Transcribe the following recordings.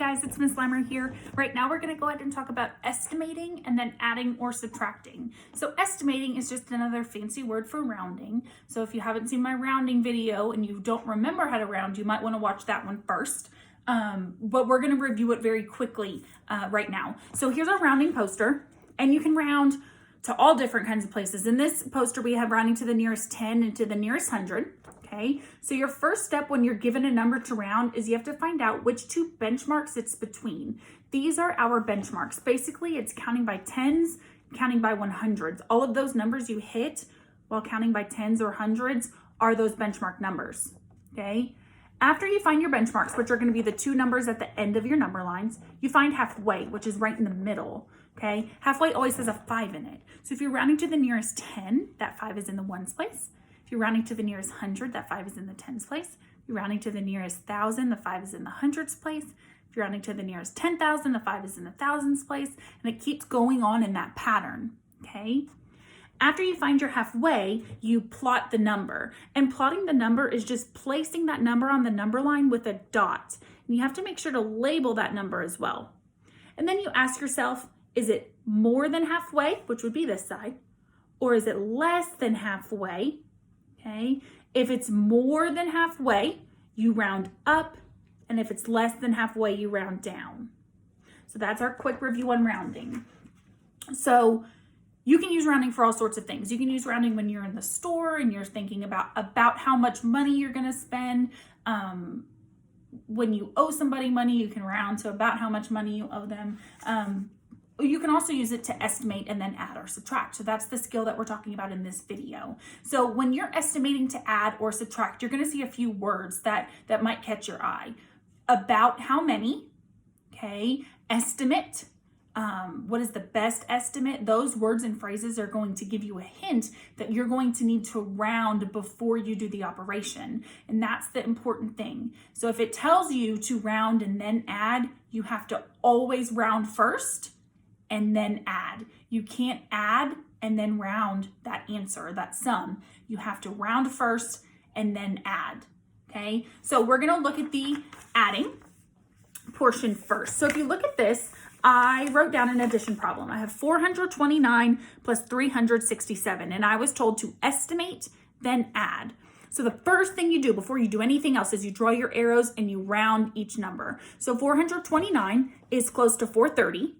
guys, it's Miss Slimer here. Right now we're going to go ahead and talk about estimating and then adding or subtracting. So estimating is just another fancy word for rounding. So if you haven't seen my rounding video and you don't remember how to round, you might want to watch that one first. But we're going to review it very quickly right now. So here's our rounding poster, and you can round to all different kinds of places. In this poster, we have rounding to the nearest 10 and to the nearest 100. Okay, so your first step when you're given a number to round is you have to find out which two benchmarks it's between. These are our benchmarks. Basically, it's counting by tens, counting by 100s. All of those numbers you hit while counting by tens or hundreds are those benchmark numbers, okay? After you find your benchmarks, which are going to be the two numbers at the end of your number lines, you find halfway, which is right in the middle, okay? Halfway always has a 5 in it. So if you're rounding to the nearest 10, that 5 is in the ones place. If you're rounding to the nearest 100, that 5 is in the tens place. If you're rounding to the nearest 1,000, the 5 is in the hundreds place. If you're rounding to the nearest 10,000, the 5 is in the thousands place. And it keeps going on in that pattern, okay? After you find your halfway, you plot the number. And plotting the number is just placing that number on the number line with a dot. And you have to make sure to label that number as well. And then you ask yourself, is it more than halfway, which would be this side, or is it less than halfway? Okay, if it's more than halfway, you round up, and if it's less than halfway, you round down. So that's our quick review on rounding. So you can use rounding for all sorts of things. You can use rounding when you're in the store and you're thinking about how much money you're going to spend. When you owe somebody money, you can round to about how much money you owe them. You can also use it to estimate and then add or subtract. So that's the skill that we're talking about in this video. So when you're estimating to add or subtract, you're going to see a few words that might catch your eye. About how many, okay? Estimate, what is the best estimate? Those words and phrases are going to give you a hint that you're going to need to round before you do the operation. And that's the important thing. So if it tells you to round and then add, you have to always round first and then add. You can't add and then round that answer, that sum. You have to round first and then add, okay? So we're gonna look at the adding portion first. So if you look at this, I wrote down an addition problem. I have 429 plus 367, and I was told to estimate, then add. So the first thing you do before you do anything else is you draw your arrows and you round each number. So 429 is close to 430.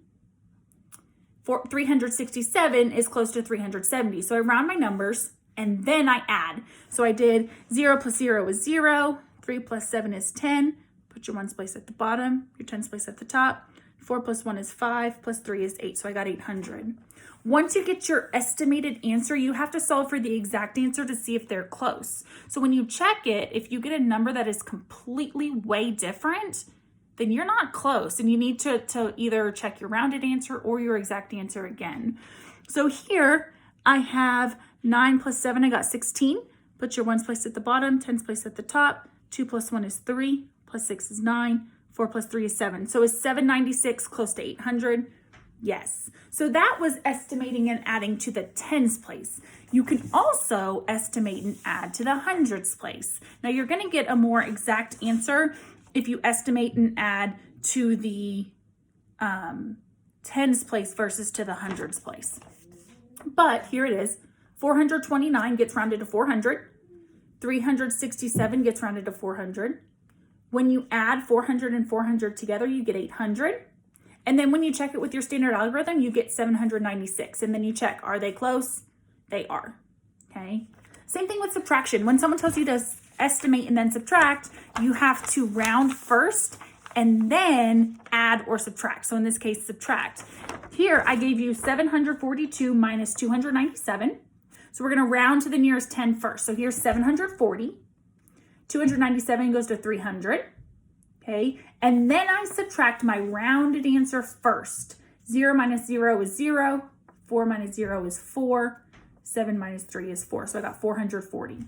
367 is close to 370. So I round my numbers and then I add. So I did 0 plus 0 is 0, 3 plus 7 is 10. Put your ones place at the bottom, your tens place at the top. 4 plus 1 is 5, plus 3 is 8. So I got 800. Once you get your estimated answer, you have to solve for the exact answer to see if they're close. So when you check it, if you get a number that is completely way different, then you're not close and you need to either check your rounded answer or your exact answer again. So here I have 9 plus 7, I got 16. Put your ones placed at the bottom, tens placed at the top. 2 plus 1 is 3, plus 6 is 9, 4 plus 3 is 7. So is 796 close to 800? Yes. So that was estimating and adding to the tens place. You can also estimate and add to the hundreds place. Now you're going to get a more exact answer if you estimate and add to the tens place versus to the hundreds place. But here it is. 429 gets rounded to 400. 367 gets rounded to 400. When you add 400 and 400 together, you get 800. And then when you check it with your standard algorithm, you get 796. And then you check, are they close? They are, okay? Same thing with subtraction. When someone tells you to estimate and then subtract, you have to round first and then add or subtract. So in this case, subtract. Here, I gave you 742 minus 297. So we're gonna round to the nearest 10 first. So here's 740. 297 goes to 300, okay? And then I subtract my rounded answer first. 0 minus 0 is 0. 4 minus 0 is 4. 7 minus 3 is 4. So I got 440.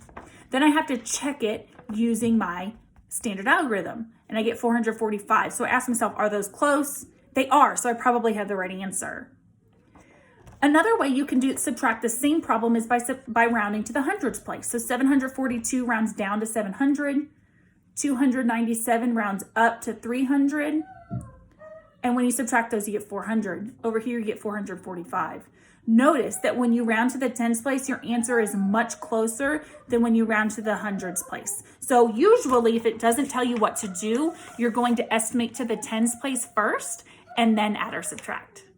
Then I have to check it using my standard algorithm, and I get 445. So I ask myself, are those close? They are, so I probably have the right answer. Another way you can subtract the same problem is by rounding to the hundreds place. So 742 rounds down to 700. 297 rounds up to 300. And when you subtract those, you get 400. Over here, you get 445. Notice that when you round to the tens place, your answer is much closer than when you round to the hundreds place. So usually if it doesn't tell you what to do, you're going to estimate to the tens place first and then add or subtract.